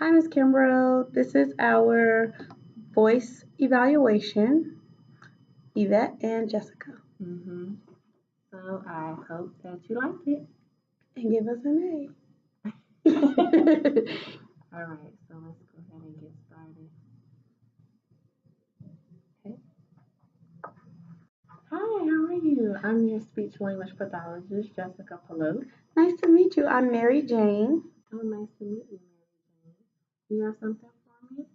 Hi, Ms. Kimbrell. This is our voice evaluation, Yvette and Jessica. Mm-hmm. So I hope that you like it. And give us an All right, so let's go ahead and get started. Okay. Hi, how are you? I'm your speech language pathologist, Jessica Palou. Nice to meet you. I'm Mary Jane. Oh, nice to meet you, Mary Jane. Do you have something for me?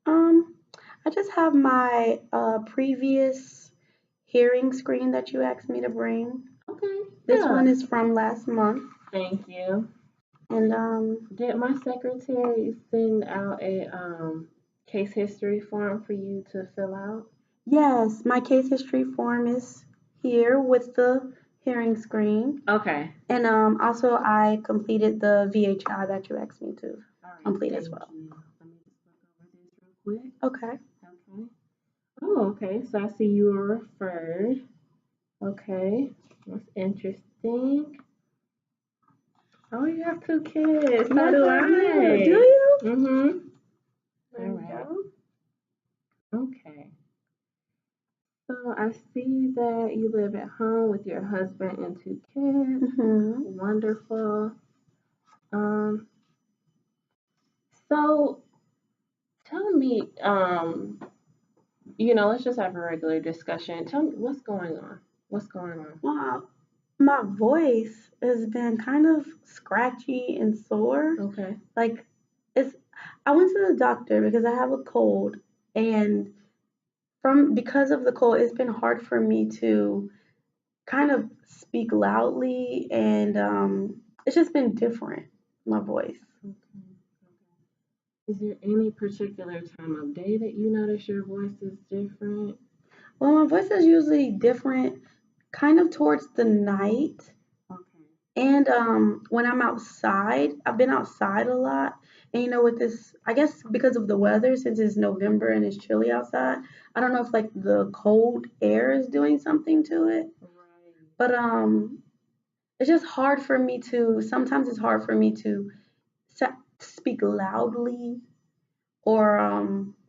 Um, I just have my previous hearing screen that you asked me to bring. Okay, This yeah. one is from last month. Thank you. And Did my secretary send out a case history form for you to fill out? yes, my case history form is here with the hearing screen. Okay. And also I completed the VHI that you asked me to All right. complete Thank as well. you. Let me just look over this real quick. Okay. Okay. Oh, okay. So I see you were referred. Okay. That's interesting. Oh, you have two kids. So Yes, do I do. I. Do you? Mm-hmm. There All you right. go. Okay. So I see that you live at home with your husband and two kids. Mm-hmm. Wonderful. Um, so tell me, let's just have a regular discussion. Tell me what's going on. What's going on? Wow. My voice has been kind of scratchy and sore. Okay. Like it's I went to the doctor because I have a cold and from because of the cold it's been hard for me to kind of speak loudly and it's just been different, my voice. Okay. Is there any particular time of day that you notice your voice is different? Well, my voice is usually different kind of towards the night. Okay. And when I'm outside, I've been outside a lot. And with this, I guess because of the weather, since it's November and it's chilly outside, I don't know if like the cold air is doing something to it. Right. But it's just hard for me to. Sometimes it's hard for me to speak loudly, or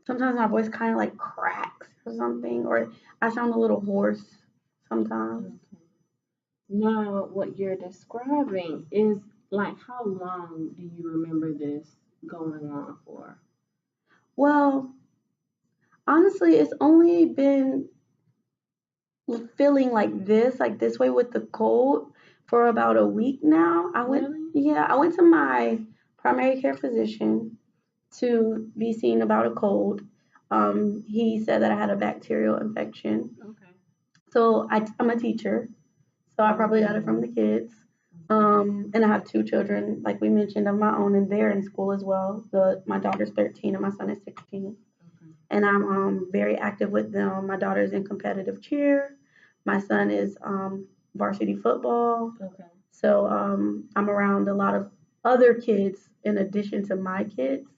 sometimes my voice kind of like cracks or something, or I sound a little hoarse sometimes. Okay. Now, what you're describing is like how long do you remember this going on for? Well, honestly, it's only been feeling like this way with the cold for about a week now. Really? Yeah, I went to my primary care physician to be seen about a cold. He said that I had a bacterial infection. Okay. So I'm a teacher, so I probably got it from the kids. And I have two children, like we mentioned, of my own, and they're in school as well. My daughter's 13 and my son is 16. Okay. And I'm very active with them. My daughter's in competitive cheer. My son is varsity football. Okay. So I'm around a lot of other kids in addition to my kids.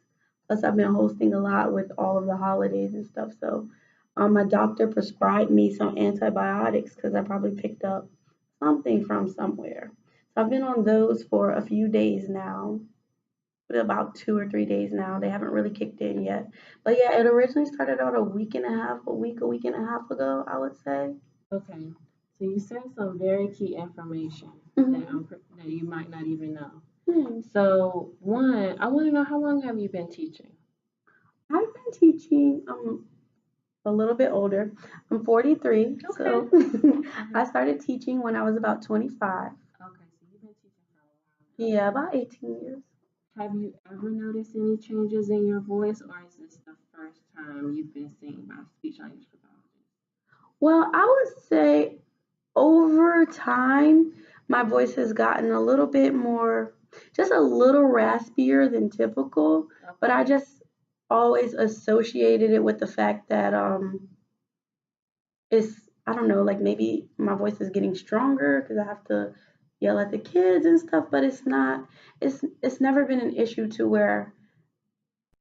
Plus, I've been hosting a lot with all of the holidays and stuff. So my doctor prescribed me some antibiotics because I probably picked up something from somewhere. So I've been on those for a few days now, about 2 or 3 days now. They haven't really kicked in yet. But yeah, it originally started out a week and a half ago, I would say. Okay. So you said some very key information that Hmm. that you might not even know. Hmm. So one, I want to know how long have you been teaching? I've been teaching a little bit older. I'm 43, Okay. so I started teaching when I was about 25. Okay, so you've been teaching for a while Yeah, about 18 years. now. Have you ever noticed any changes in your voice, or is this the first time you've been seen by a speech language pathologist? Well, I would say over time, my voice has gotten a little bit more, just a little raspier than typical, but I Okay. just always associated it with the fact that it's, I don't know, like maybe my voice is getting stronger because I have to yell at the kids and stuff, but it's not, it's never been an issue to where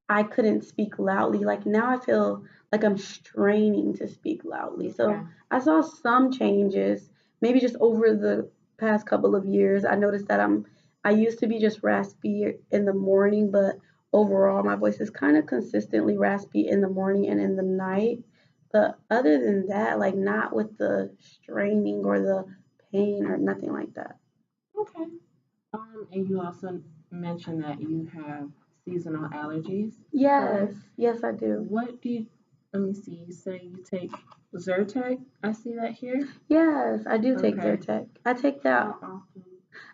I couldn't speak loudly. Like now I feel like I'm straining to speak loudly. Okay. So I saw some changes, maybe just over the past couple of years. I noticed that I'm I used to be just raspy in the morning, but overall my voice is kind of consistently raspy in the morning and in the night. But other than that, like not with the straining or the pain or nothing like that. Okay. And you also mentioned that you have seasonal allergies, Yes, correct? yes, I do. What do you, let me see, you say you take Zyrtec? I see that here. Yes, I do take Okay. Zyrtec. I take that How often?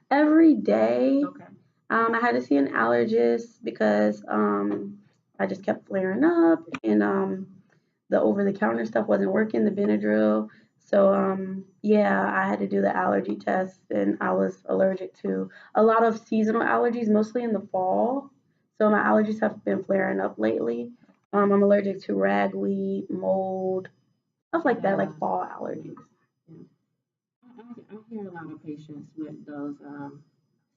every day. Okay. I had to see an allergist because I just kept flaring up and the over the counter stuff wasn't working, the Benadryl. So yeah, I had to do the allergy test and I was allergic to a lot of seasonal allergies, mostly in the fall. So my allergies have been flaring up lately. I'm allergic to ragweed, mold, stuff like that, Yeah. like fall allergies. Yeah. I hear a lot of patients with those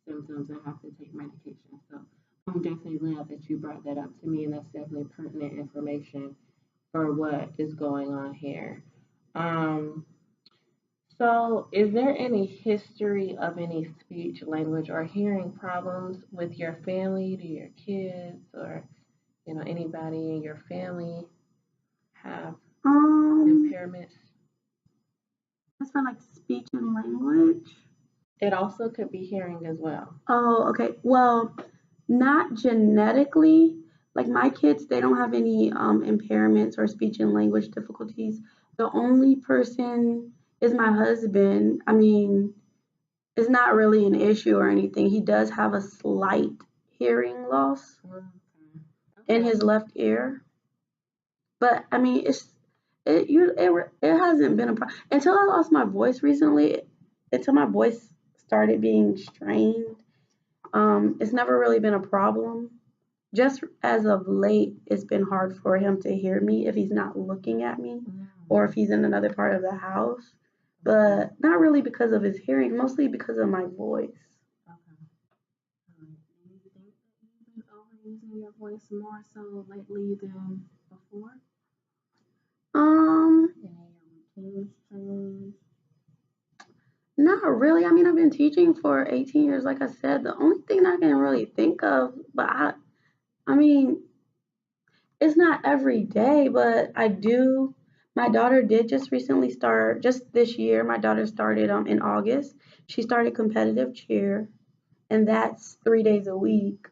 symptoms and have to take medication. So I'm definitely glad that you brought that up to me, and that's definitely pertinent information for what is going on here. Um, so, is there any history of any speech, language, or hearing problems with your family? Do your kids or anybody in your family have Um, impairments? that's for like speech and language. It also could be hearing as well. Oh, okay. Well, not genetically. Like my kids, they don't have any impairments or speech and language difficulties. The only person is my husband. I mean, it's not really an issue or anything. He does have a slight hearing loss Okay. in Okay. his left ear, but I mean, it hasn't been a problem until I lost my voice recently. Until my voice started being strained, it's never really been a problem. Just as of late, it's been hard for him to hear me if he's not looking at me Mm. or if he's in another part of the house. But not really because of his hearing, mostly because of my voice. Okay. Do you think that you've been overusing your voice more so lately than before? Um, And your routines change? Not really. I mean, I've been teaching for 18 years, like I said. The only thing I can really think of, I mean, it's not every day, but I do. My daughter did just recently start, just this year. My daughter started in August. She started competitive cheer, and that's 3 days a week.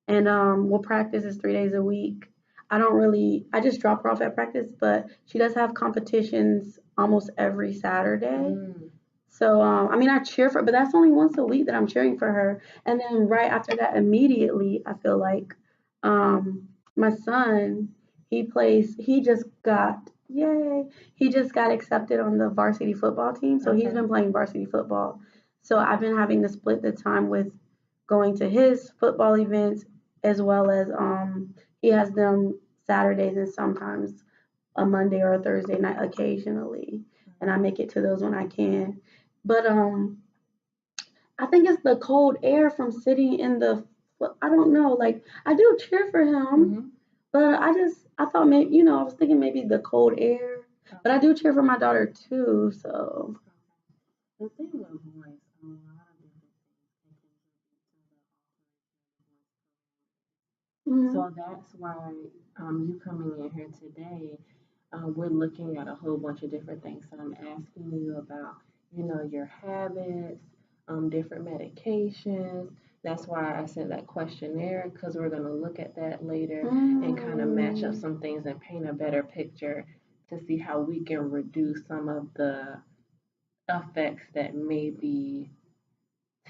And we'll practice is 3 days a week. I just drop her off at practice, but she does have competitions almost every Saturday. Mm. So, I mean, I cheer for, but that's only once a week that I'm cheering for her. And then right after that, immediately, I feel like my son, he just got, yay, he just got accepted on the varsity football team. So he's Okay. been playing varsity football. So I've been having to split the time with going to his football events as well as he has them Saturdays and sometimes a Monday or a Thursday night occasionally, and I make it to those when I can. But I think it's the cold air from sitting in the. I don't know. Like I do cheer for him, Mm-hmm. but I thought maybe I was thinking maybe the cold air. But I do cheer for my daughter too. So. The thing with voice, a lot of different things can contribute to the alteration of the voice. Mhm. So that's why you coming in here today, we're looking at a whole bunch of different things. So I'm asking you about, your habits, different medications. That's why I sent that questionnaire because we're going to look at that later and kind of match up Mm. some things and paint a better picture to see how we can reduce some of the effects that may be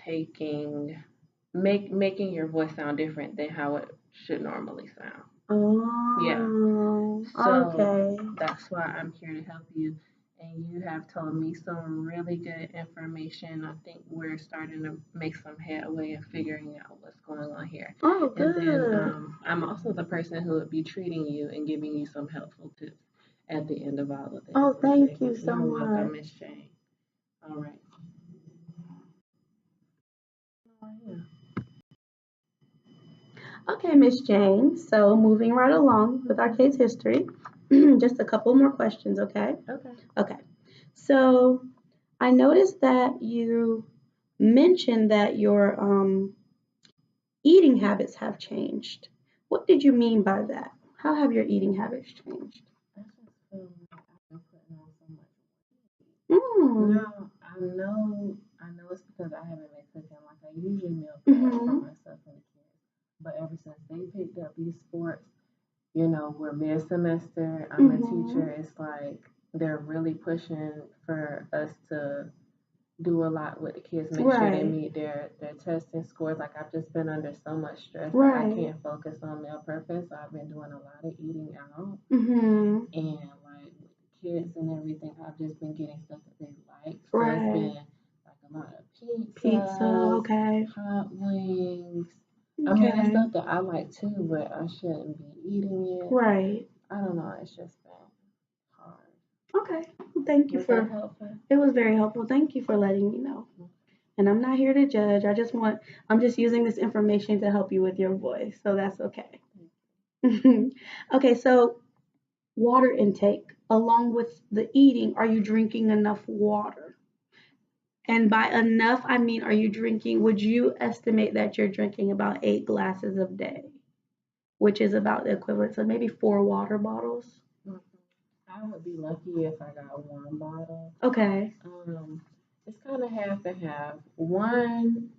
taking making your voice sound different than how it should normally sound. Yeah. Oh. So Okay. that's why I'm here to help you. And you have told me some really good information. I think we're starting to make some headway in figuring out what's going on here. Oh, And then good. I'm also the person who would be treating you and giving you some helpful tips at the end of all of this. Oh, Okay. thank you so You're welcome, much. Miss Jane. All right. Oh, yeah. Okay, Miss Jane. So moving right along with our case history, just a couple more questions, okay? Okay. Okay. So I noticed that you mentioned that your eating habits have changed. What did you mean by that? How have your eating habits changed? I just feel like I've been putting on so much Mm. now. I know it's because I haven't been cooking. Like I usually meal prep for Mhm. myself and the kids. But ever since they picked up these sports, you know, we're mid semester, I'm a Mhm. teacher, it's like they're really pushing for us to do a lot with the kids, make sure they Right. meet their testing scores. Like I've just been under so much stress that I Right. can't focus on meal purpose. So I've been doing a lot of eating out Mhm. and like with the kids and everything, I've just been getting stuff that they like. So it's Right. been like a lot of Pizza. pizzas, Okay. hot wings. I mean, it's Okay. stuff that I like too, but I shouldn't be eating it. Right. I don't know. It's just been hard. Okay. Well, thank you Was that for. helpful? It was very helpful. Thank you for letting me know. And I'm not here to judge. I'm just using this information to help you with your voice. So that's okay. Okay, so water intake, along with the eating, are you drinking enough water? And by enough, I mean, are you drinking, would you estimate that you're drinking about 8 glasses a day, which is about the equivalent to maybe 4 water bottles? Mhm. I would be lucky if I got one bottle. Okay. It's kind of half and half. One,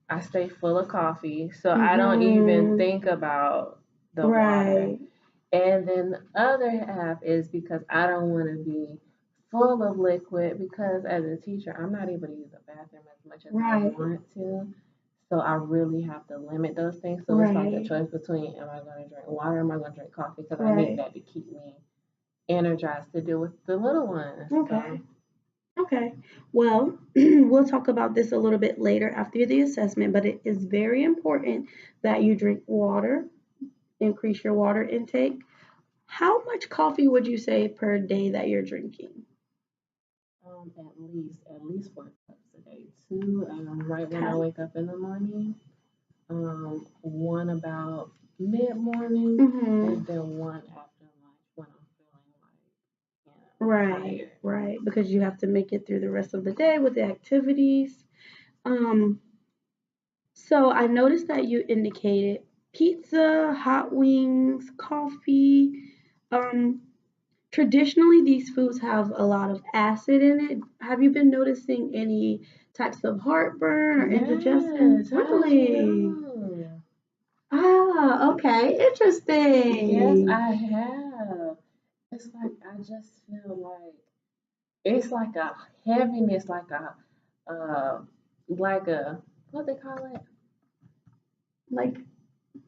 I stay full of coffee, so I don't even Mm-hmm. think about the water. Right. And then the other half is because I don't want to be full of liquid because as a teacher, I'm not able to use the bathroom as much as I Right. want to. So I really have to limit those things. So it's like a Right. choice between am I going to drink water or am I going to drink coffee because I need Right. that to keep me energized to deal with the little ones. So Okay. Okay. Well, we'll talk about this a little bit later after the assessment, but it is very important that you drink water, increase your water intake. How much coffee would you say per day that you're drinking? at least 4 cups a day. Two right when I Okay. wake up in the morning. One about mid morning, Mm-hmm. and then one after lunch when I'm feeling like Right, tired. right. Because you have to make it through the rest of the day with the activities. Um, so I noticed that you indicated pizza, hot wings, coffee. Um, Traditionally, these foods have a lot of acid in it. Have you been noticing any types of heartburn or indigestion? Yes, how did you Really? know? Ah, okay, Yes, interesting. I have. It's like I just feel like it's like a heaviness, like a what they call it? Like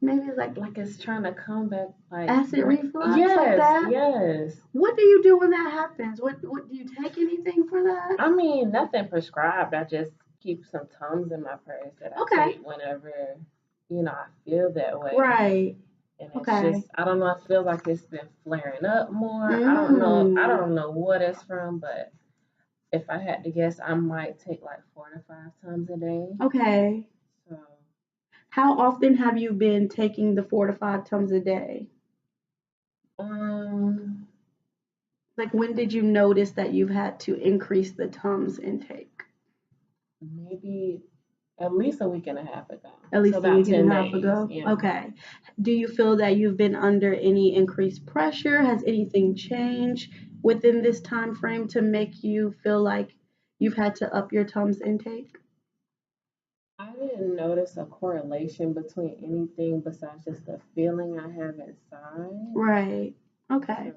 maybe it's like Like it's trying to come back. Like acid reflux, like yes, that. yes. What do you do when that happens? What do you take anything for that? I mean, nothing prescribed. I just keep some Tums in my purse that I Okay, take whenever, I feel that way. right. And it's Okay. just, I don't know, I feel like it's been flaring up more. I Mm. don't know what it's from, but if I had to guess, I might take like 4 to 5 Tums a day. Okay. So, How often have you been taking the 4 to 5 Tums a day? um, Like when did you notice that you've had to increase the Tums intake? maybe at least a week and a half ago. At So least a about week and 10 a half days. ago? Yeah. Okay. Do you feel that you've been under any increased pressure? Has anything changed within this time frame to make you feel like you've had to up your Tums intake? I didn't notice a correlation between anything besides just the feeling I have inside. Right. So, Okay.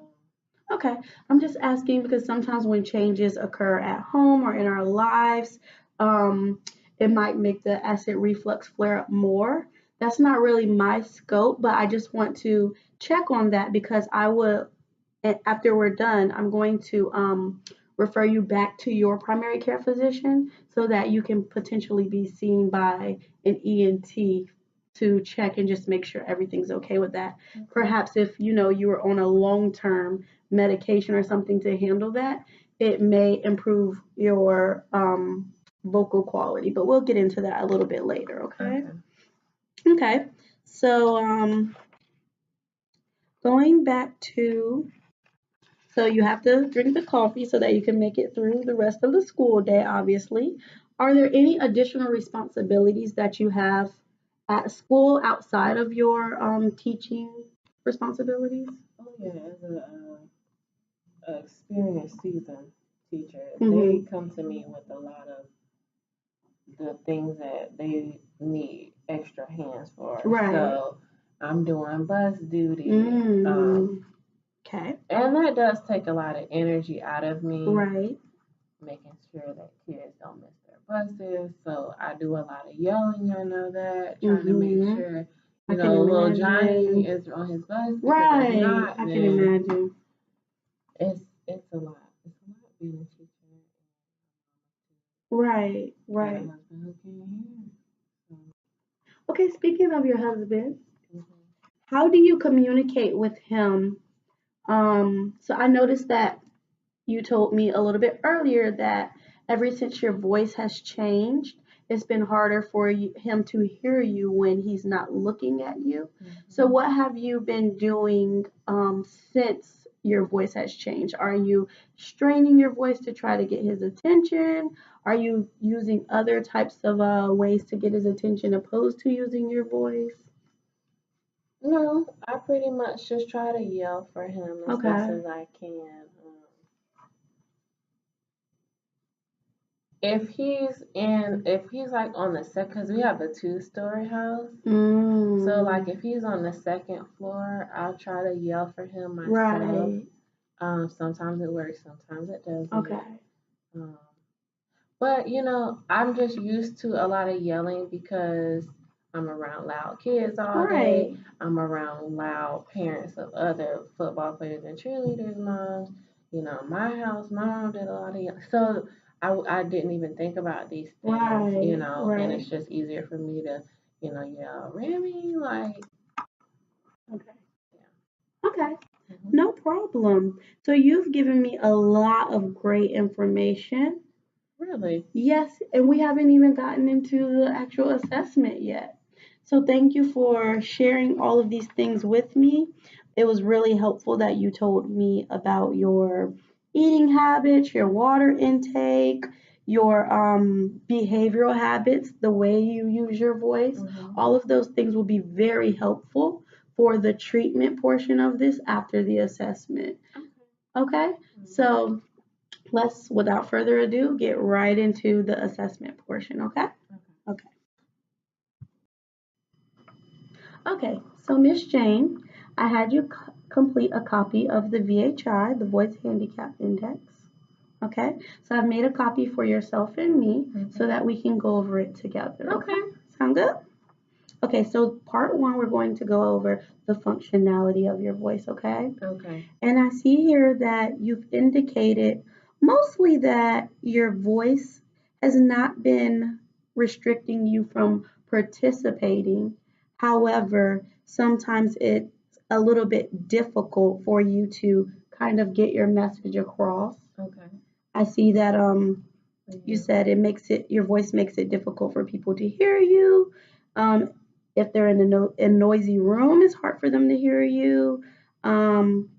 Okay. I'm just asking because sometimes when changes occur at home or in our lives, um, it might make the acid reflux flare up more. That's not really my scope, but I just want to check on that because I will, after we're done, I'm going to refer you back to your primary care physician so that you can potentially be seen by an ENT to check and just make sure everything's okay with that. okay. Perhaps if you were on a long-term medication or something to handle that, it may improve your vocal quality. But we'll get into that a little bit later, okay? Okay. Okay. So going back to so you have to drink the coffee so that you can make it through the rest of the school day, obviously. Are there any additional responsibilities that you have at school outside of your teaching responsibilities? Oh yeah, as a experienced seasoned teacher, they Mm-hmm. come to me with a lot of the things that they need extra hands for. Right. So I'm doing bus duty, Mm. Okay. and that does take a lot of energy out of me, Right. making sure that kids don't miss their buses. So I do a lot of yelling. I know that, trying to make Mm-hmm. sure, I can little Johnny imagine. is on his bus because if Right. not, I can then imagine. it's a lot. It's a lot being a teacher. Right. Got a Right. husband who can't hear. So, Okay. Speaking of your husband, mhm. how do you communicate with him? So I noticed that you told me a little bit earlier that ever since your voice has changed, it's been harder for him to hear you when he's not looking at you. So, Mhm. what have you been doing since your voice has changed? Are you straining your voice to try to get his attention? Are you using other types of ways to get his attention opposed to using your voice? No, I pretty much just try to yell for him as best Okay. as I can. If he's like on the second, because we have a two-story house. So like Mm, if he's on the second floor, I'll try to yell for him myself. right. Sometimes it works, sometimes it doesn't. Okay. Um, but I'm just used to a lot of yelling because I'm around loud kids all day. Right. I'm around loud parents of other football players and cheerleaders' moms. My house, my mom did a lot of yelling. So I didn't even think about these things, Right. and Right. it's just easier for me to, yell, Remy, like, Okay. yeah. Okay. Hmm. No problem. So you've given me a lot of great information. Really? Yes, and we haven't even gotten into the actual assessment yet. So thank you for sharing all of these things with me. It was really helpful that you told me about your eating habits, your water intake, your behavioral habits, the way you use your voice. Hmm. All of those things will be very helpful for the treatment portion of this after the assessment. Okay. Okay, Hmm. so let's, without further ado, get right into the assessment portion, okay? Okay. Okay. Okay, so Miss Jane, I had you complete a copy of the VHI, the Voice Handicap Index. Okay, so I've made a copy for yourself and me so Hmm. that we can go over it together. Okay, Okay. sound good? Okay, so part one, we're going to go over the functionality of your voice, okay? Okay. And I see here that you've indicated mostly that your voice has not been restricting you from participating. However, sometimes it's a little bit difficult for you to kind of get your message across. Okay. I see that you Yeah. said it makes it your voice makes it difficult for people to hear you. Um, if they're in a noisy room, it's hard for them to hear you. Um,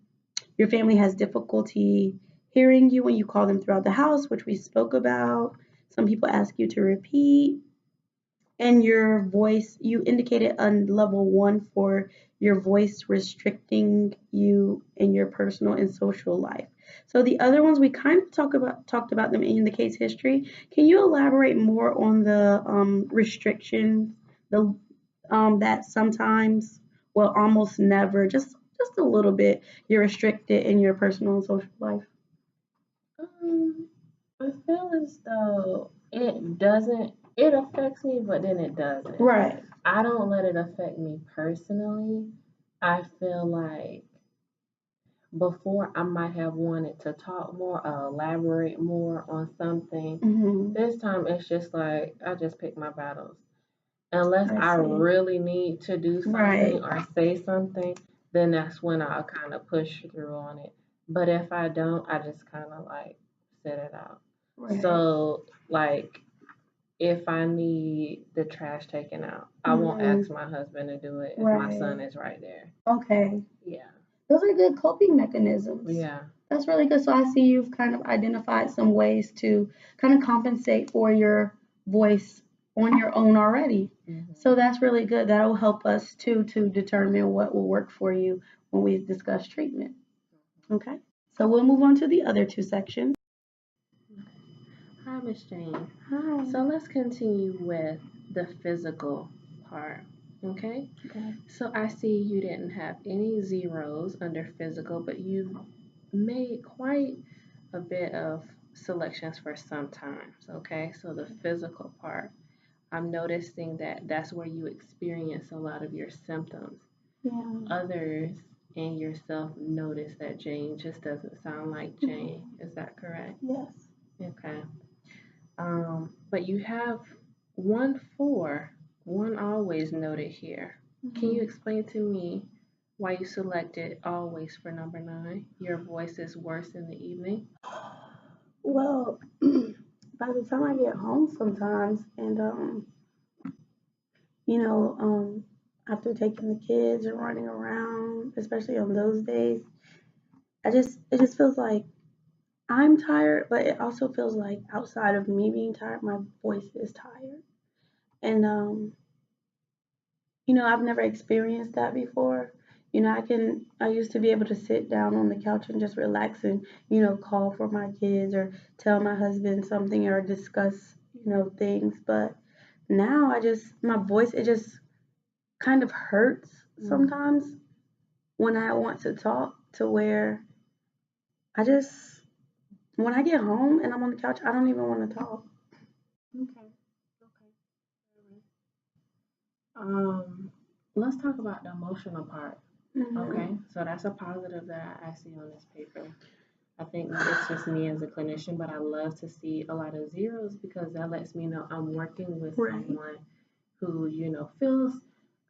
your family has difficulty hearing you when you call them throughout the house, which we spoke about. Some people ask you to repeat. And your voice, you indicated on level one for your voice restricting you in your personal and social life. So the other ones we kind of talked about them in the case history. Can you elaborate more on the restrictions, the that sometimes, well, almost never, just a little bit, you're restricted in your personal and social life? Um, I feel as though it doesn't, it affects me, but then it doesn't. Right. I don't let it affect me personally. I feel like before I might have wanted to talk more, elaborate more on something. Hmm. This time it's just like I just pick my battles. Unless I I see. really need to do something Right. or say something, then that's when I'll kind of push through on it. But if I don't, I just kind of like sit it out. Right. So, like, if I need the trash taken out, I won't Hmm. ask my husband to do it if my son Right. is right there. Okay. Yeah. Those are good coping mechanisms. Yeah. That's really good. So I see you've kind of identified some ways to kind of compensate for your voice on your own already. Mm-hmm. So that's really good. That'll help us too to determine what will work for you when we discuss treatment. Okay. So we'll move on to the other two sections. Hi, Miss Jane. Hi. So let's continue with the physical part. Okay? Okay. So I see you didn't have any zeros under physical, but you made quite a bit of selections for sometimes. Okay? So the physical part, I'm noticing that that's where you experience a lot of your symptoms. Yeah. Others and yourself notice that Jane just doesn't sound like Jane. Is that correct? Yes. Okay. But you have 1 4, one always noted here. Can you explain to me why you selected always for number 9? Your voice is worse in the evening. Well, by the time I get home sometimes, and you know, after taking the kids and running around, especially on those days, it just feels like I'm tired, but it also feels like outside of me being tired, my voice is tired. And I've never experienced that before. I used to be able to sit down on the couch and just relax and, call for my kids or tell my husband something or discuss, things. But now my voice, it just kind of hurts sometimes when I want to talk to where I just, when I get home and I'm on the couch, I don't even want to talk. Okay. Okay. Let's talk about the emotional part. Okay, Mm-hmm. so that's a positive that I see on this paper. I think it's just me as a clinician, but I love to see a lot of zeros because that lets me know I'm working with Right. someone who, feels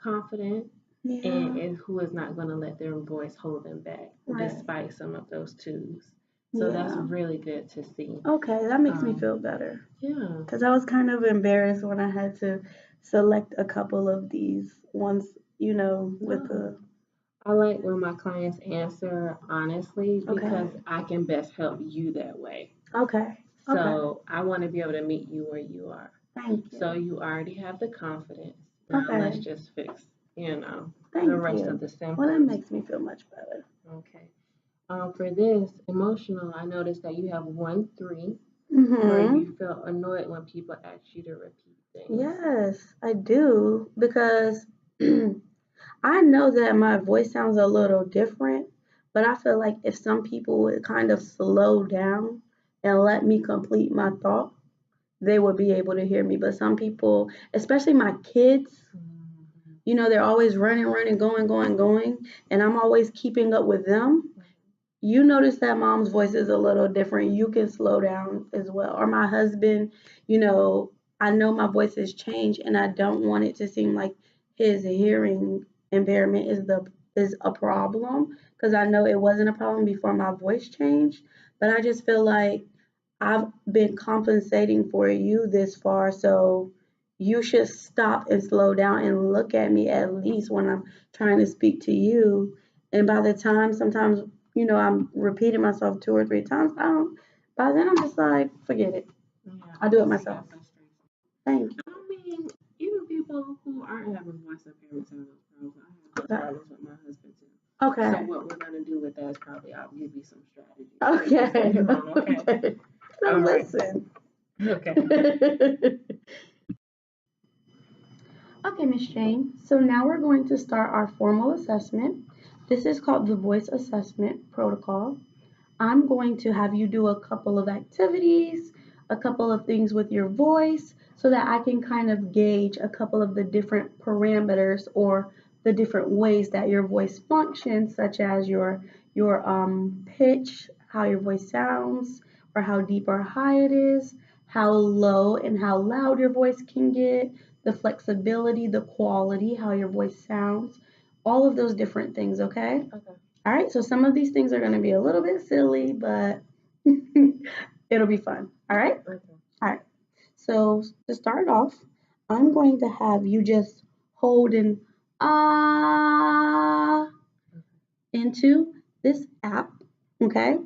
confident Yeah. and who is not going to let their voice hold them back Right. despite some of those twos. So that's Yeah. really good to see. Okay, that makes me feel better. Yeah. Because I was kind of embarrassed when I had to select a couple of these ones, with the. I like when my clients answer honestly Okay. because I can best help you that way. Okay. Okay. So I want to be able to meet you where you are. Thank So you. you already have the confidence. Now let's Okay. just fix, the Thank rest of you. the Well, that symptoms. makes me feel much better. Okay. For this emotional, I noticed that you have 1 3 where Mm-hmm. you felt annoyed when people ask you to repeat things. Yes, I do. Because I know that my voice sounds a little different, but I feel like if some people would kind of slow down and let me complete my thought, they would be able to hear me. But some people, especially my kids, they're always running, running, going, going, going, and I'm always keeping up with them. You notice that mom's voice is a little different. You can slow down as well. Or my husband, I know my voice has changed and I don't want it to seem like his hearing impairment is a problem because I know it wasn't a problem before my voice changed, but I just feel like I've been compensating for you this far, so you should stop and slow down and look at me at least when I'm trying to speak to you. And by the time sometimes, I'm repeating myself 2 or 3 times, by then I'm just like, forget it. Yeah, I'll do it myself. Thank you. I mean, even people who aren't having voice impairments have those problems. I have those problems with my husband too. Okay. So what we're gonna do with that is probably I'll give you some strategies. Okay. Okay. Now All right. listen. Okay. Okay, Miss Jane. So now we're going to start our formal assessment. This is called the voice assessment protocol. I'm going to have you do a couple of activities, a couple of things with your voice, so that I can kind of gauge a couple of the different parameters or the different ways that your voice functions, such as your pitch, how your voice sounds, or how deep or high it is, how low and how loud your voice can get, the flexibility, the quality, how your voice sounds, all of those different things, okay? Okay. All right, so some of these things are going to be a little bit silly, but it'll be fun. All right? Okay. All right. So to start off, I'm going to have you just hold an ah into this app, okay?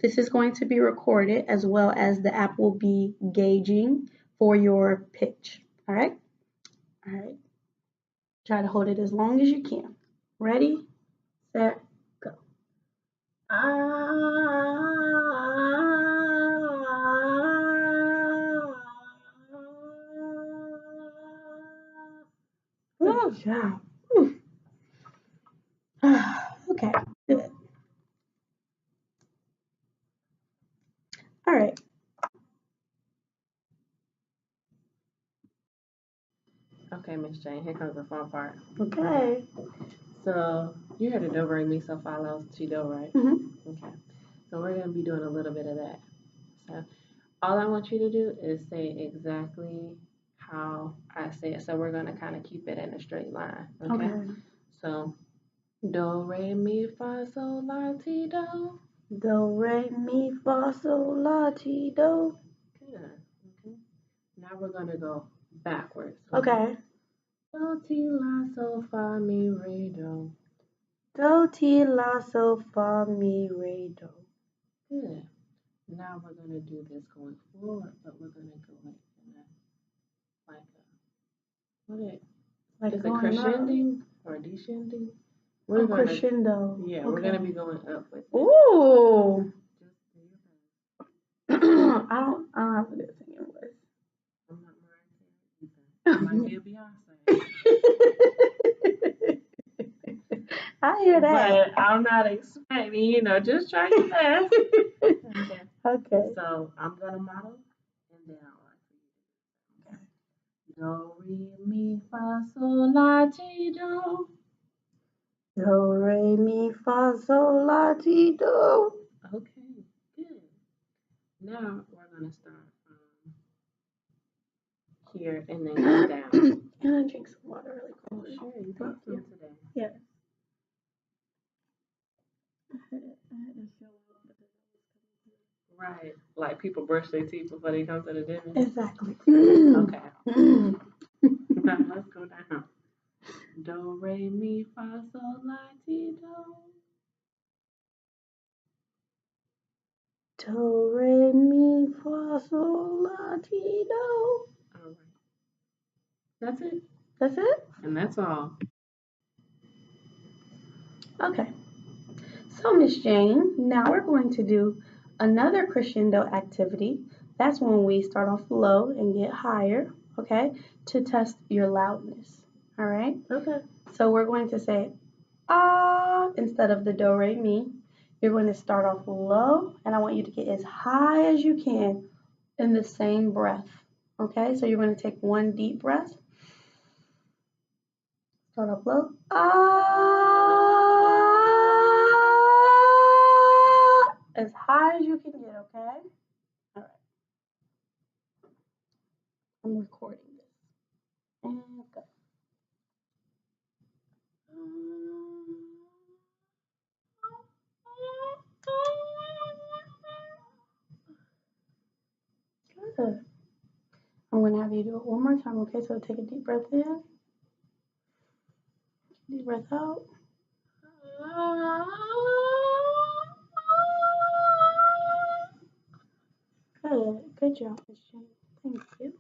This is going to be recorded as well as the app will be gauging for your pitch. All right? All right. Try to hold it as long as you can. Ready, set, go. Good job. Okay, good. All right. Okay, Miss Jane, here comes the fun part. Okay. So you heard of do, re, mi, so, fa, la, ti, do, right? Mm-hmm. Okay. So we're going to be doing a little bit of that. So all I want you to do is say exactly how I say it. So we're going to kind of keep it in a straight line. Okay. So do, re, mi, fa, sol, la, ti, do. Do, re, mi, fa, sol, la, ti, do. Good. Okay. Now we're going to go backwards. Okay. Do, ti, la, sol, fa, mi, re, do. Do, ti, la, sol, fa, mi, re, do. Good. Now we're going to do this going forward, but we're going to go like is it crescending or descending? We're crescendo. Yeah, we're going to be going up with it. Ooh. I don't have a good singing voice. I'm not Mariah Carey either. I might be a Beyonce. I hear that. But I'm not expecting, just try your best. Okay. So I'm going to model and then I'll ask you. Do, re, mi, fa, sol, la, ti, do. Do, re, mi, fa, sol, la, ti, do. Okay, good. Now we're going to start here and then go down. Can I drink some water really quick? Sure, you got some today. Yes. Right, like people brush their teeth before they come to the dentist. Exactly. Okay. Now let's go down. Do, re, mi, fa, sol, la, ti, do. Do, re, mi, fa, sol, la, ti, do. All right. That's it. That's it? And that's all. Okay. So, Miss Jane, now we're going to do another crescendo activity. That's when we start off low and get higher, okay, to test your loudness. All right? Okay. So we're going to say ah instead of the do, re, mi. You're going to start off low, and I want you to get as high as you can in the same breath. Okay? So you're going to take one deep breath. Start off low. Ah, as high as you can get, okay? All right. I'm recording this. And go. Good. I'm going to have you do it one more time, okay? So take a deep breath in. Deep breath out. Good. Good job, Miss Jane. Thank you.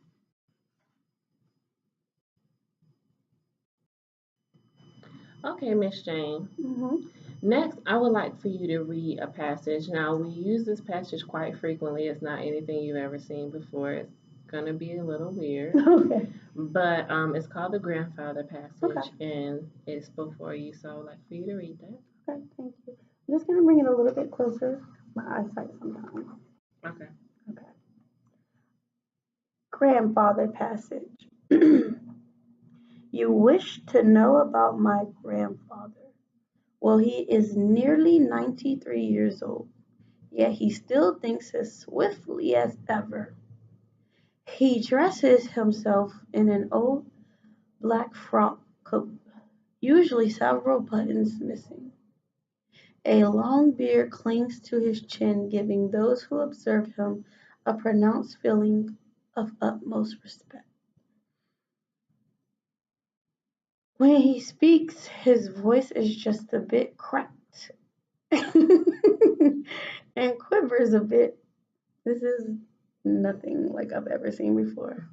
Okay, Miss Jane. Mm-hmm. Next, I would like for you to read a passage. Now, we use this passage quite frequently. It's not anything you've ever seen before. It's going to be a little weird. Okay. But it's called the Grandfather passage, Okay. and it's before you. So I would like for you to read that. Okay, thank you. I'm just going to bring it a little bit closer. My eyesight sometimes. Okay. Okay. Grandfather passage. You wish to know about my grandfather. Well, he is nearly 93 years old, yet he still thinks as swiftly as ever. He dresses himself in an old black frock coat, usually several buttons missing. A long beard clings to his chin, giving those who observe him a pronounced feeling of utmost respect. When he speaks, his voice is just a bit cracked and quivers a bit. This is Nothing like I've ever seen before.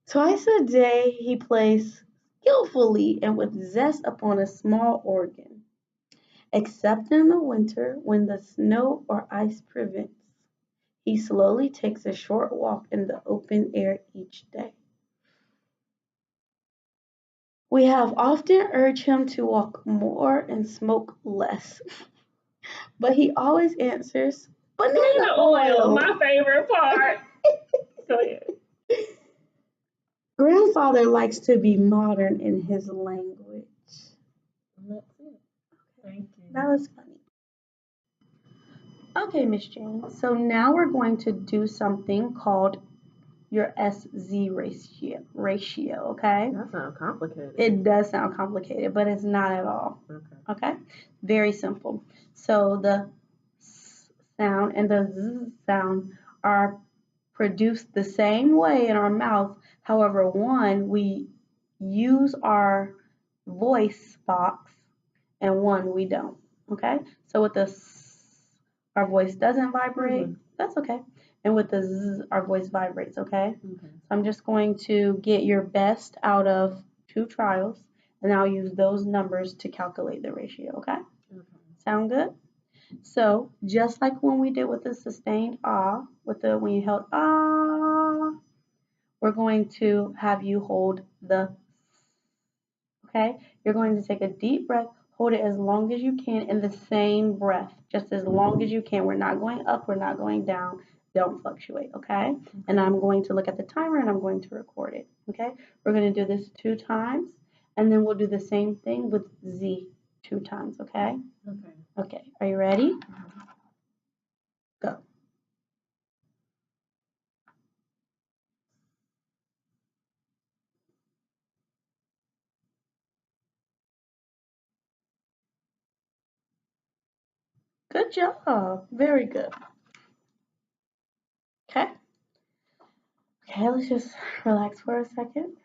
Twice a day he plays skillfully and with zest upon a small organ, except in the winter when the snow or ice prevents. He slowly takes a short walk in the open air each day. We have often urged him to walk more and smoke less, but he always answers, banana Oil, oil. my favorite part. Go ahead. Grandfather likes to be modern in his language. That's it. Thank That you. was funny. Okay, Miss Jane. So now we're going to do something called your SZ ratio, okay? That sounds complicated. It does sound complicated, but it's not at all. Okay. Okay? Very simple. So the S sound and the Z sound are produced the same way in our mouth. However, one, we use our voice box, and one, we don't. Okay? So with the S, our voice doesn't vibrate. Mhm. That's okay. And with the Z, our voice vibrates. Okay? Okay. So I'm just going to get your best out of 2 trials, and I'll use those numbers to calculate the ratio. Okay? Okay. Sound good? So just like when we did with the sustained ah, with the when you held ah, we're going to have you hold the, okay? You're going to take a deep breath, hold it as long as you can in the same breath, just as long as you can. We're not going up, we're not going down. Don't fluctuate, okay? And I'm going to look at the timer and I'm going to record it, okay? We're going to do this 2 times, and then we'll do the same thing with Z 2 times, okay? Okay. Okay, are you ready? Go. Good job. Very good. Okay. Okay, let's just relax for a second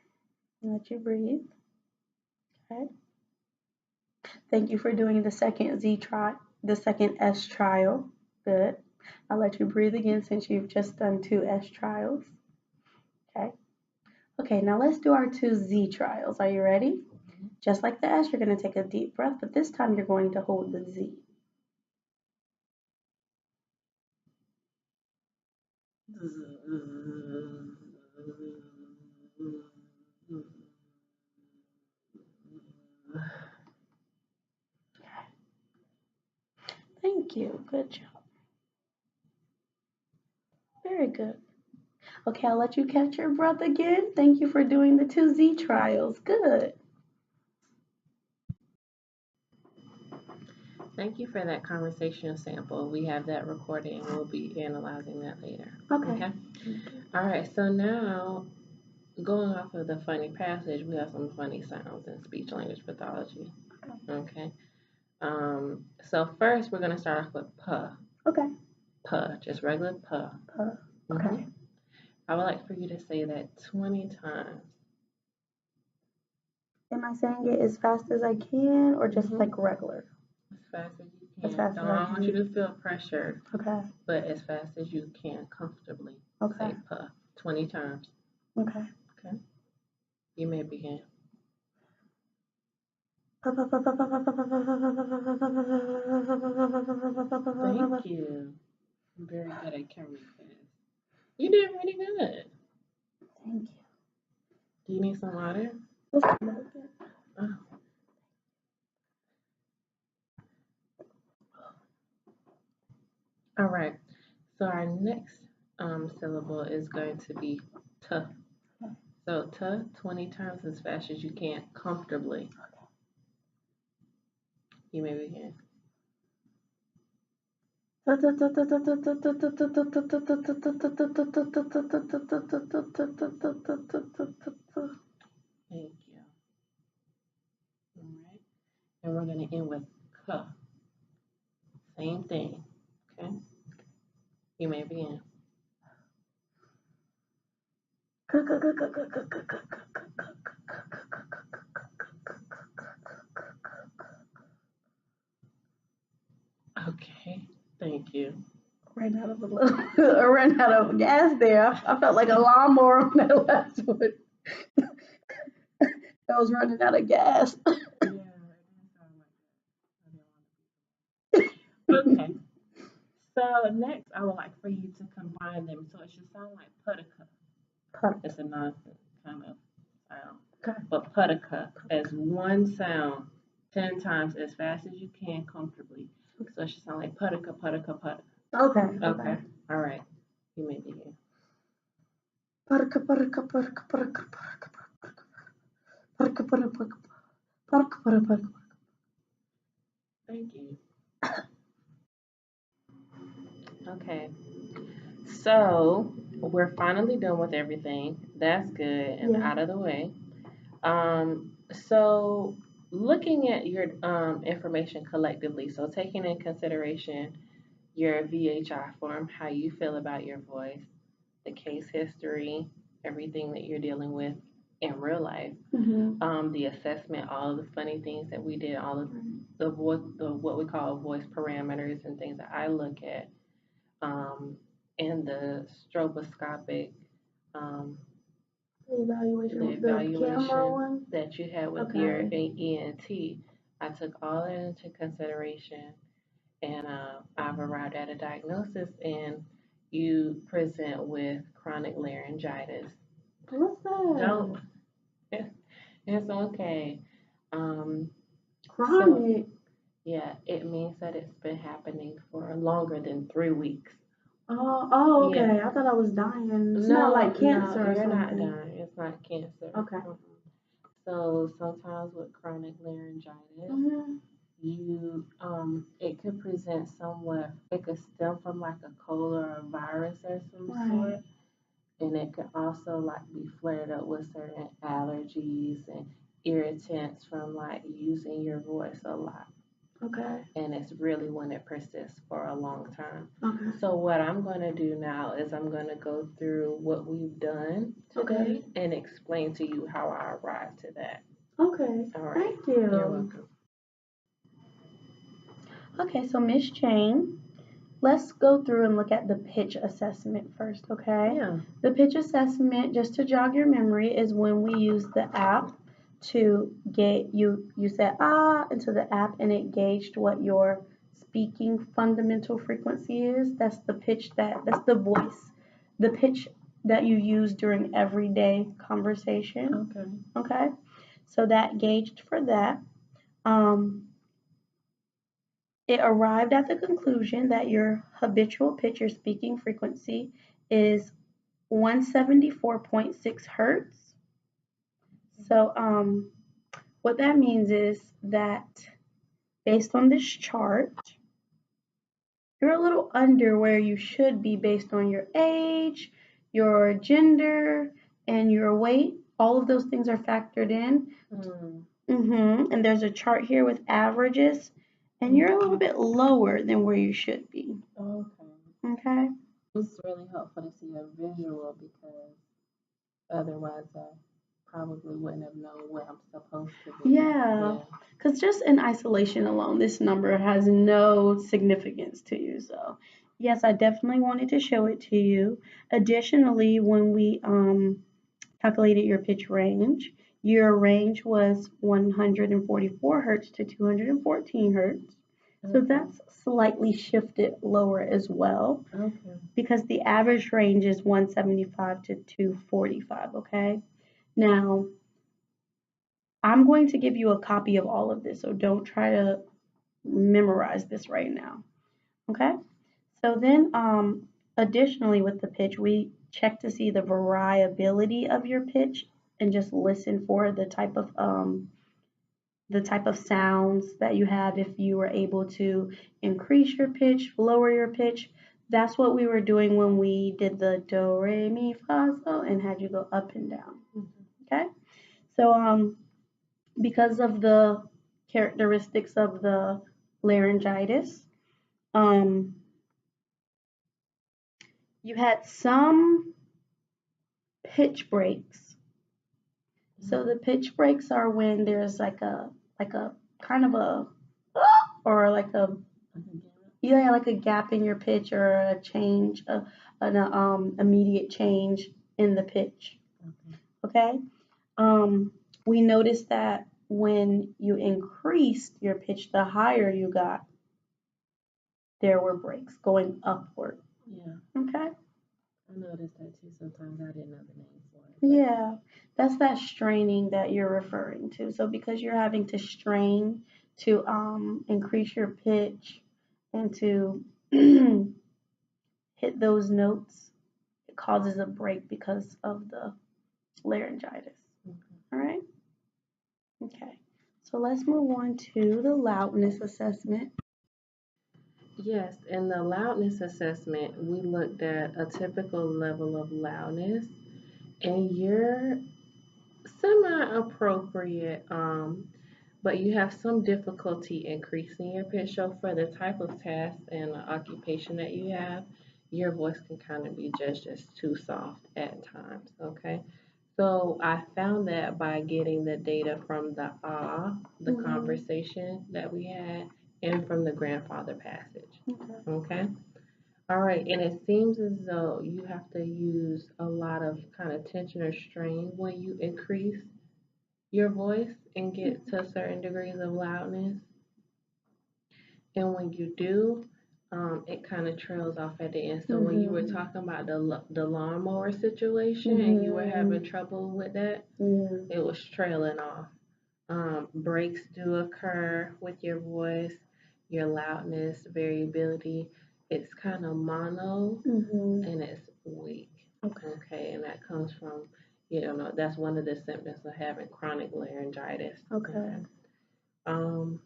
and let you breathe. Okay. Thank you for doing the second S trial. Good. I'll let you breathe again since you've just done 2 S trials. Okay. Okay, now let's do our 2 Z trials. Are you ready? Just like the S, you're going to take a deep breath, but this time you're going to hold the Z. Thank you. Good job. Very good. Okay, I'll let you catch your breath again. Thank you for doing the 2Z trials. Good. Thank you for that conversation sample. We have that recording and we'll be analyzing that later. Okay. All right. So now, going off of the funny passage, we have some funny sounds in speech language pathology. Okay. So first, we're going to start off with puh. Okay. Puh, just regular puh. Okay. I would like for you to say that 20 times. Am I saying it as fast as I can or just Mhm. like regular? As fast as you As can. fast Don't as I want you can. to feel pressured, Okay. but as fast as you can comfortably Okay. say puh 20 times. Okay. Okay. You may begin. Thank you. I'm very good at counting fast. You did really good. Thank you. Do you need some water? Let's do that again. Oh. All right. So our next syllable is going to be t. So t 20 times as fast as you can comfortably. You may begin. Thank you. All right. And we're going to end with k. Same thing. Okay. You may begin. Okay. Thank you. Ran out of a little, I ran out of gas there. I felt like a lawnmower on that last one. I was running out of gas. Yeah, it didn't sound like that. I didn't want to be. Okay. So next, I would like for you to combine them. So it should sound like pudica. It's a nonsense kind of sound. Okay. But pudica as one sound 10 times as fast as you can comfortably. So it should sound like pudica, pudica, pudica. Okay. Okay. All right. You may begin. Parka, parka, parka, parka, parka, parka, parka, parka, parka, parka, parka. Thank you. Okay. So we're finally done with everything. That's good and Yeah. out of the way. So looking at your information collectively, so taking in consideration your VHI form, how you feel about your voice, the case history, everything that you're dealing with in real life, the assessment, all of the funny things that we did, all of the voice, the what we call voice parameters and things that I look at, and the stroboscopic um, The evaluation, the the camera evaluation one. that you had with your ENT. I took all that into consideration, and I've arrived at a diagnosis, and you present with chronic laryngitis. What's that? Don't. It's okay. Um, Chronic. so yeah, it means that it's been happening for longer than 3 weeks. Oh, okay. Yeah. I thought I was dying. It's not No, like cancer no, or you're not something. dying. It's not cancer. Okay. So sometimes with chronic laryngitis, it could present somewhat. It could stem from like a cold or a virus or some sort, and it could also like be flared up with certain allergies and irritants from like using your voice a lot. Okay. And it's really when it persists for a long time. Okay. So what I'm going to do now is I'm going to go through what we've done today and explain to you how I arrived to that. Okay. All right. Thank you. You're welcome. Okay, so Miss Jane, let's go through and look at the pitch assessment first, okay? Yeah. The pitch assessment, just to jog your memory, is when we use the app to get you said into the app and it gauged what your speaking fundamental frequency is. That's the pitch that's the voice, the pitch that you use during everyday conversation. Okay. So that gauged for that. It arrived at the conclusion that your habitual pitch, your speaking frequency, is 174.6 hertz. So, what that means is that based on this chart, you're a little under where you should be based on your age, your gender, and your weight. All of those things are factored in. And there's a chart here with averages, and you're a little bit lower than where you should be. Okay. It's really helpful to see a visual because otherwise I probably wouldn't have known where I'm supposed to be. Yeah, because just in isolation alone, this number has no significance to you. So, yes, I definitely wanted to show it to you. Additionally, when we calculated your range was 144 hertz to 214 hertz. So that's slightly shifted lower as well. Okay. Because the average range is 175 to 245, okay? Now, I'm going to give you a copy of all of this, so don't try to memorize this right now. Okay? So then additionally with the pitch, we check to see the variability of your pitch and just listen for the type of sounds that you have if you were able to increase your pitch, lower your pitch. That's what we were doing when we did the do, re, mi, fa, so and had you go up and down. Okay? So because of the characteristics of the laryngitis, you had some pitch breaks. So the pitch breaks are when there's like a kind of a or like a yeah, like a gap in your pitch or a change, an immediate change in the pitch. Okay. Okay. Um, we noticed that when you increased your pitch, the higher you got, there were breaks going upward. Yeah, Okay. I noticed that too. Sometimes I didn't know the name for it, but Yeah, that's that straining that you're referring to. So because you're having to strain to increase your pitch and to hit those notes, it causes a break because of the laryngitis. okay. All right? Okay. So let's move on to the loudness assessment. Yes, in the loudness assessment, we looked at a typical level of loudness, and you're semi-appropriate, but you have some difficulty increasing your pitch. So for the type of task and occupation that you have, your voice can kind of be judged as too soft at times. Okay. So I found that by getting the data from the Mm-hmm. conversation that we had, and from the grandfather passage. Okay. Okay. All right. And it seems as though you have to use a lot of kind of tension or strain when you increase your voice and get to certain degrees of loudness. And when you do, it kind of trails off at the end. So when you were Mm-hmm. talking about the lawnmower situation and you were Mm-hmm. having trouble with that, Yeah. it was trailing off. Breaks do occur with your voice, your loudness, variability. It's kind of mono Mm-hmm. and it's weak. Okay. Okay, and that comes from, that's one of the symptoms of having chronic laryngitis. Okay. Okay. Um,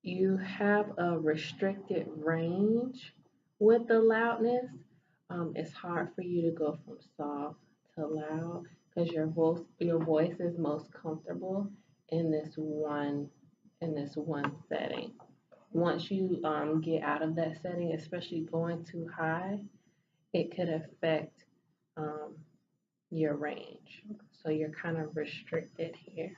you have a restricted range with the loudness. It's hard for you to go from soft to loud because your voice is most comfortable in this one setting. Once you get out of that setting, especially going too high, it could affect um, your range. So you're kind of restricted here.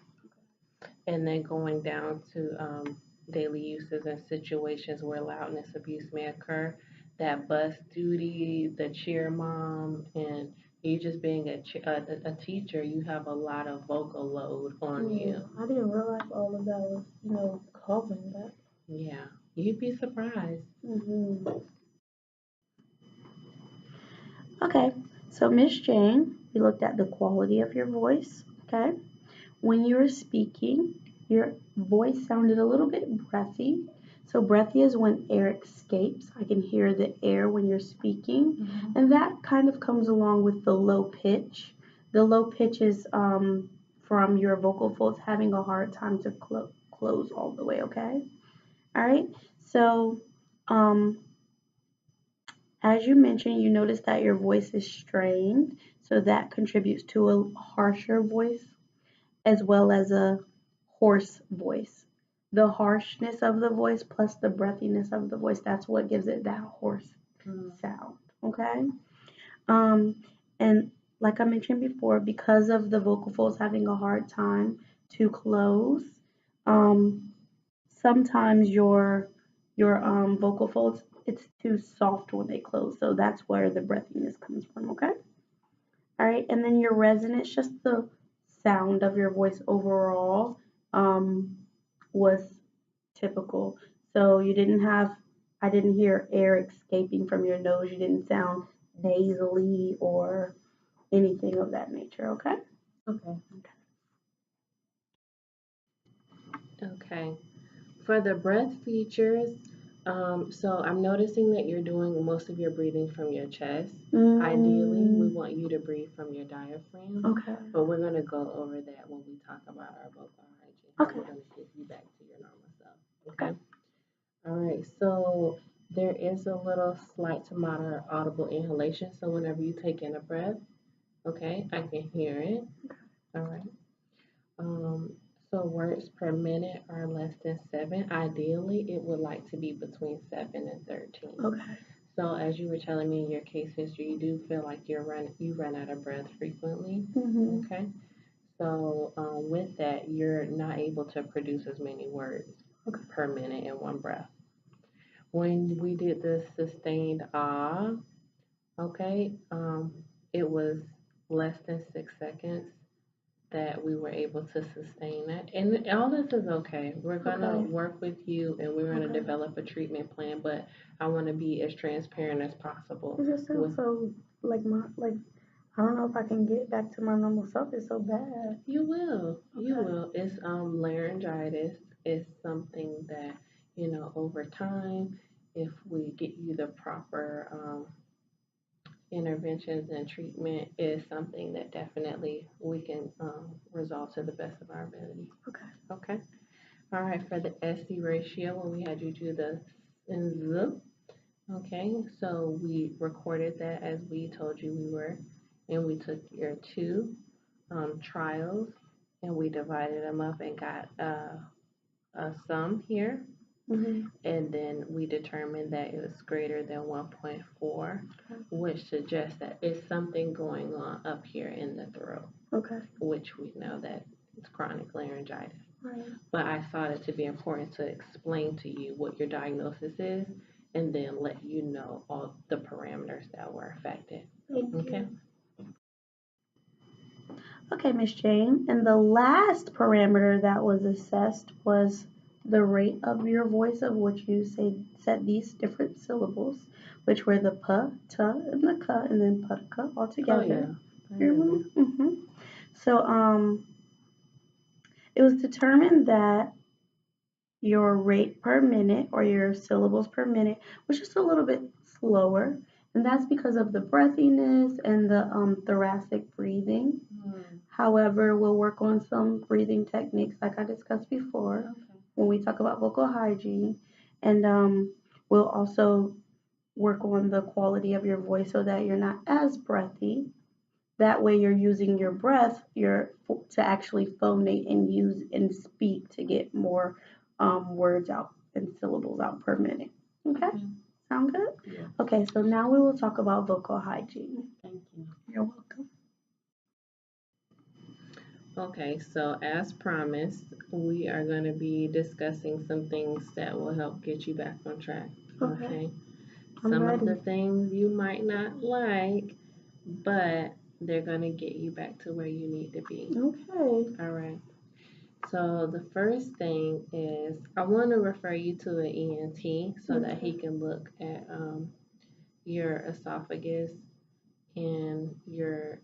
And then going down to daily uses and situations where loudness abuse may occur. That bus duty, the cheer mom, and you just being a teacher, you have a lot of vocal load on Yeah, you. I didn't realize all of that was, covering that. Yeah, you'd be surprised. Hmm. Okay, so Miss Jane, we looked at the quality of your voice. Okay, when you were speaking, your voice sounded a little bit breathy. So breathy is when air escapes. I can hear the air when you're speaking, Mm-hmm. and that kind of comes along with the low pitch. The low pitch is from your vocal folds having a hard time to close all the way. Okay, all right. So um, as you mentioned, you notice that your voice is strained, so that contributes to a harsher voice as well as a hoarse voice. The harshness of the voice plus the breathiness of the voice, that's what gives it that hoarse Mm. sound. Okay? Um, and like I mentioned before, because of the vocal folds having a hard time to close, um, sometimes your vocal folds it's too soft when they close, so that's where the breathiness comes from. Okay, all right, and then your resonance, just the sound of your voice overall, um, was typical. So you didn't have, I didn't hear air escaping from your nose. You didn't sound nasally or anything of that nature. Okay. Okay. Okay. For the breath features, so I'm noticing that you're doing most of your breathing from your chest. Ideally, we Mm, want you to breathe from your diaphragm, okay. but we're going to go over that when we talk about our vocal hygiene, how Okay. we're going to get you back to your normal self. Okay. Okay? All right, so there is a little slight to moderate audible inhalation. So whenever you take in a breath, okay, I can hear it. All right. Um, so words per minute are less than 7. Ideally, it would like to be between 7 and 13. Okay. So as you were telling me in your case history, you do feel like you run out of breath frequently. Mhm. Okay. So with that, you're not able to produce as many words Okay. per minute in one breath. when we did the sustained ah, okay, it was less than 6 seconds that we were able to sustain it. And all this is okay. We're gonna Okay. work with you and we're gonna Okay. develop a treatment plan, but I wanna be as transparent as It possible just sounds with so like I don't know if I can get back to my normal self. It's so bad. you will. You Okay. will. It's laryngitis. It's something that, over time, if we get you the proper interventions and treatment, is something that definitely we can resolve to the best of our ability. Okay. Okay. All right, for the SC ratio, when we had you do the Z, okay, so we recorded that as we told you we were, and we took your two trials and we divided them up and got a sum here, Mhm. and then we determined that it was greater than 1.4, which suggests that it's something going on up here in the throat, Okay. which we know that it's chronic laryngitis. Right. But I thought it to be important to explain to you what your diagnosis is and then let you know all the parameters that were affected. Thank Okay? you. Okay, Miss Jane. And the last parameter that was assessed was the rate of your voice of which you said these different syllables, which were the p, t, and the k, and then p, k all Oh, together. yeah. I You remember. remember? So it was determined that your rate per minute or your syllables per minute was just a little bit slower. And that's because of the breathiness and the thoracic breathing. Hmm. However, we'll work on some breathing techniques like I discussed before Okay. when we talk about vocal hygiene. And we'll also work on the quality of your voice so that you're not as breathy. That way you're using your breath to actually phonate and use and speak to get more words out and syllables out per minute. Okay? Okay. Sound good? Yeah. Okay, so now we will talk about vocal hygiene. Thank you. You're welcome. Okay, so as promised, we are going to be discussing some things that will help get you back on track. Okay, Okay. I'm Some of the ready. things you might not like, but they're going to get you back to where you need to be. Okay. All right. So the first thing is I want to refer you to an ENT so that Okay. he can look at your esophagus and your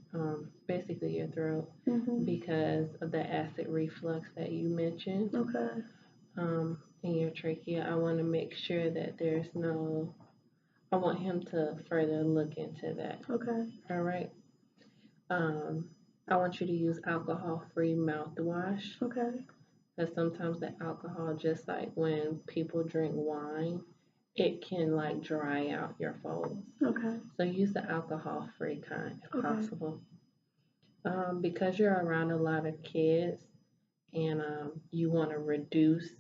basically your throat Mhm. because of the acid reflux that you mentioned Okay. in your trachea. I want to make sure that there's no. I want him to further look into that. Okay. All right. Um, I want you to use alcohol-free mouthwash. Okay. Because sometimes the alcohol, just like when people drink wine, it can like dry out your folds. Okay. So use the alcohol-free kind if Okay. possible. Because you're around a lot of kids and you want to reduce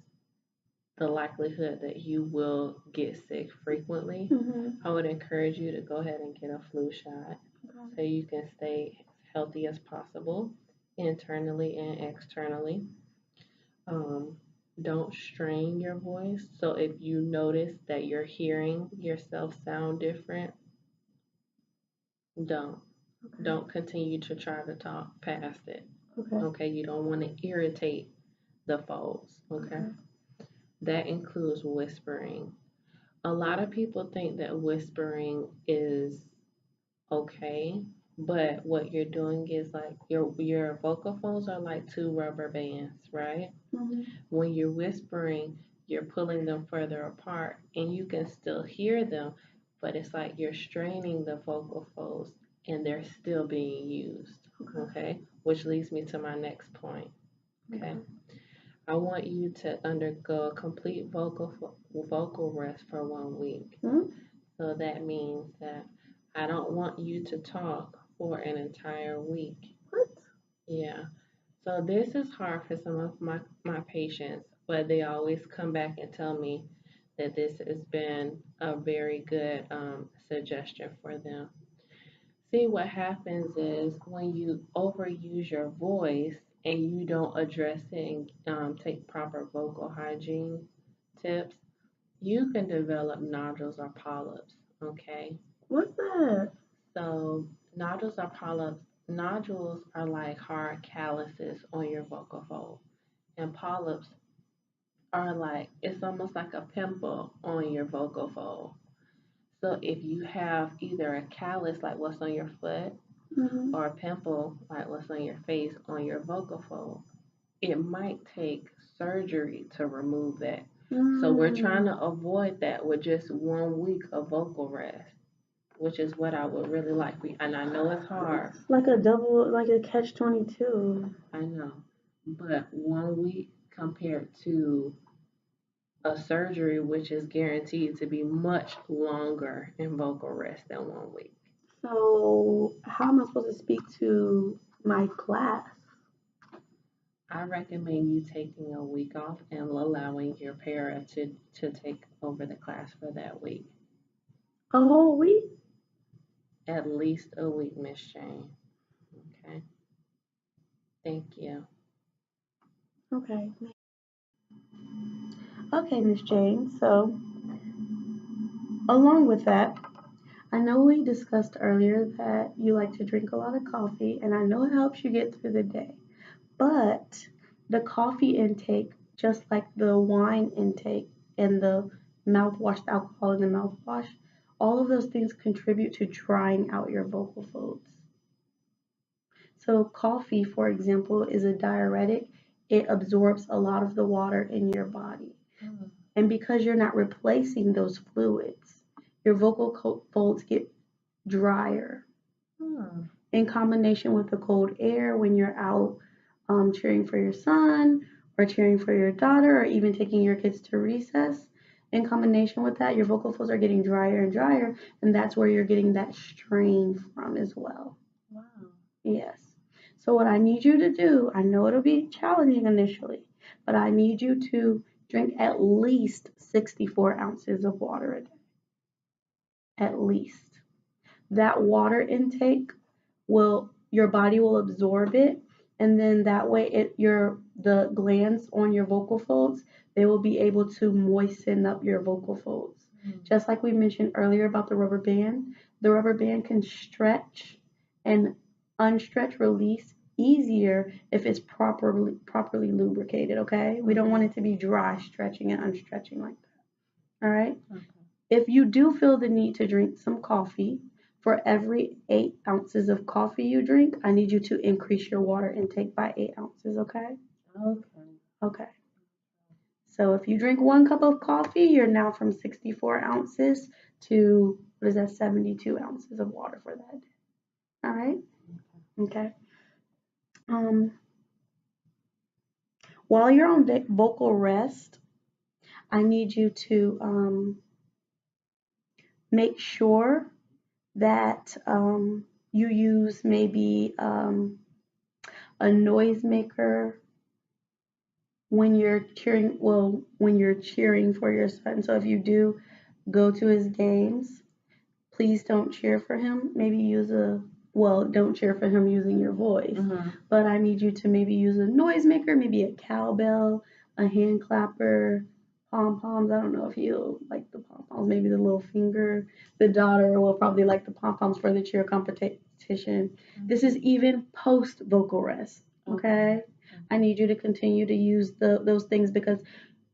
the likelihood that you will get sick frequently, Mhm. I would encourage you to go ahead and get a flu shot Okay. so you can stay as healthy as possible internally and externally. Um, don't strain your voice. So if you notice that you're hearing yourself sound different, don't. Okay. Don't continue to try to talk past it. Okay. Okay, you don't want to irritate the folds. Okay, Okay. that includes whispering. A lot of people think that whispering is okay, but what you're doing is like your vocal folds are like two rubber bands, right? Mhm. When you're whispering, you're pulling them further apart and you can still hear them, but it's like you're straining the vocal folds and they're still being used. Okay. Okay, which leads me to my next point. Okay, Okay. I want you to undergo a complete vocal rest for 1 week. Mhm. So that means that I don't want you to talk for an entire week. What? Yeah. So this is hard for some of my patients, but they always come back and tell me that this has been a very good suggestion for them. See, what happens is when you overuse your voice and you don't address it and take proper vocal hygiene tips, you can develop nodules or polyps. Okay, What's that? so nodules are like hard calluses on your vocal fold, and polyps are like it's almost like a pimple on your vocal fold. So if you have either a callus like what's on your foot Mm-hmm. or a pimple like what's on your face on your vocal fold, it might take surgery to remove that. So we're trying Mm. to avoid that with just 1 week of vocal rest, which is what I would really like. And I know it's hard. It's like a double, like a catch 22. I know. But 1 week compared to a surgery, which is guaranteed to be much longer in vocal rest than 1 week. So, how am I supposed to speak to my class? I recommend you taking a week off and allowing your para to take over the class for that week. A whole week? At least a week, Miss Jane. Okay. Thank you. Okay. Okay, Miss Jane. So, along with that, I know we discussed earlier that you like to drink a lot of coffee, and I know it helps you get through the day. But the coffee intake, just like the wine intake and the mouthwash, the alcohol in the mouthwash, all of those things contribute to drying out your vocal folds. So, coffee, for example, is a diuretic. It absorbs a lot of the water in your body. Mm. And because you're not replacing those fluids, your vocal folds get drier. Hmm. In combination with the cold air when you're out cheering for your son or cheering for your daughter or even taking your kids to recess. In combination with that, your vocal folds are getting drier and drier, and that's where you're getting that strain from as well. Wow. Yes. So, what I need you to do, I know it'll be challenging initially, but I need you to drink at least 64 ounces of water a day. At least. That water intake will your body will absorb it, and then that way the glands on your vocal folds, they will be able to moisten up your vocal folds. Just like we mentioned earlier about the rubber band can stretch and unstretch release easier if it's properly lubricated. Okay, we don't want it to be dry stretching and unstretching like that. All right. Okay. If you do feel the need to drink some coffee, for every 8 ounces of coffee you drink, I need you to increase your water intake by 8 ounces, okay? Okay. Okay. So if you drink 1 cup of coffee, you're now from 64 ounces to, what is that, 72 ounces of water for that day. All right? Okay. Um, while you're on vocal rest, I need you to make sure that you use maybe a noisemaker when you're cheering for your son. So if you do go to his games, please don't cheer for him. Maybe don't cheer for him using your voice. Mm-hmm. But I need you to maybe use a noisemaker, maybe a cowbell, a hand clapper, pom poms. I don't know if you like the pom poms, maybe the little finger. The daughter will probably like the pom poms for the cheer competition. Mm-hmm. This is even post vocal rest. Okay. I need you to continue to use those things because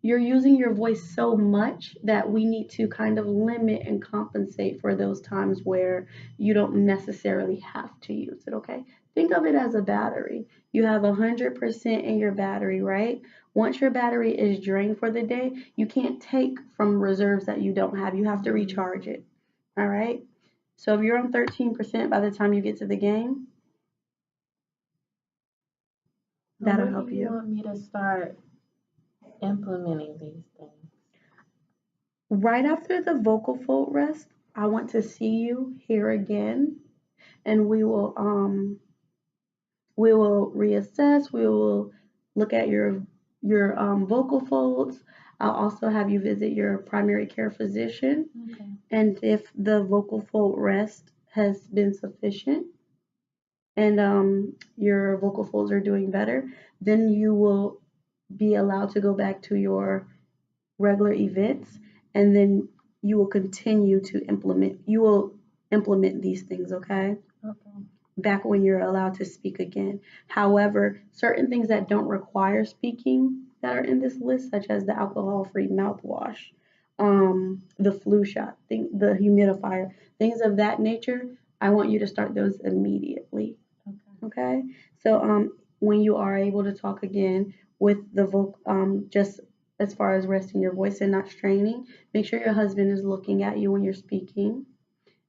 you're using your voice so much that we need to kind of limit and compensate for those times where you don't necessarily have to use it, okay? Think of it as a battery. You have 100% in your battery, right? Once your battery is drained for the day, you can't take from reserves that you don't have. You have to recharge it, all right? So if you're on 13% by the time you get to the game, that'll help When do you you. want me to start implementing these things? Right after the vocal fold rest, I want to see you here again, and we will reassess. We will look at your vocal folds. I'll also have you visit your primary care physician, Okay. and if the vocal fold rest has been sufficient and your vocal folds are doing better, then you will be allowed to go back to your regular events, and then you will implement these things, okay? Okay. Back when you're allowed to speak again. However, certain things that don't require speaking that are in this list, such as the alcohol-free mouthwash, the flu shot, the humidifier, things of that nature, I want you to start those immediately. Okay. Okay? So when you are able to talk again with the just as far as resting your voice and not straining, make sure your husband is looking at you when you're speaking.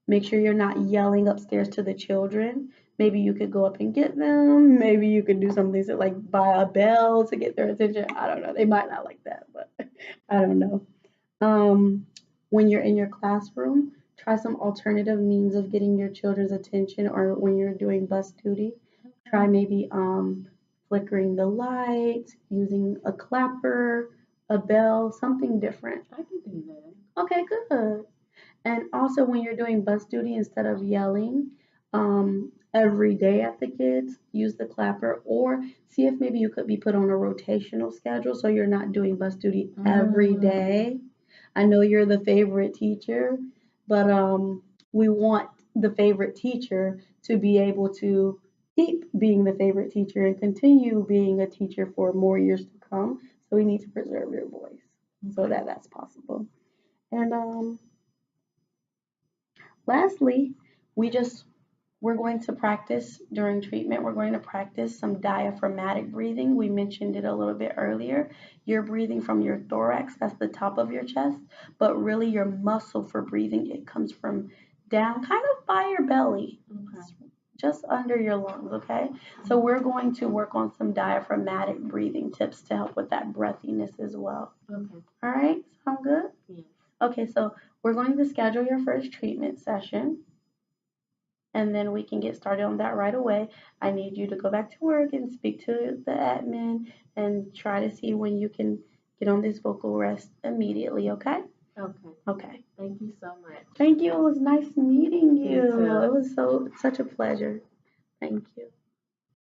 Make sure you're not yelling upstairs to the children. Maybe you could go up and get them. Maybe you could do something like buy a bell to get their attention. I don't know. They might not like that, but I don't know. Um, when you're in your classroom, try some alternative means of getting your children's attention, or when you're doing bus duty, try maybe flickering the lights, using a clapper, a bell, something different. I can do that. Okay, good. And also, when you're doing bus duty, instead of yelling every day at the kids, use the clapper, or see if maybe you could be put on a rotational schedule so you're not doing bus duty every day. I know you're the favorite teacher, but we want the favorite teacher to be able to keep being the favorite teacher and continue being a teacher for more years to come. So we need to preserve your voice so that that's possible. And lastly, we just we're going to practice during treatment. We're going to practice some diaphragmatic breathing. We mentioned it a little bit earlier. You're breathing from your thorax, that's the top of your chest, but really your muscle for breathing, it comes from down kind of by your belly. Okay. Just under your lungs, okay? So we're going to work on some diaphragmatic breathing tips to help with that breathiness as well. Okay. All right, sound good? Yeah. Okay, so we're going to schedule your first treatment session, and then we can get started on that right away. I need you to go back to work and speak to the admin and try to see when you can get on this vocal rest immediately, okay? Okay. Okay. Thank you so much. Thank you. It was nice meeting you. You too. It was such a pleasure. Thank you.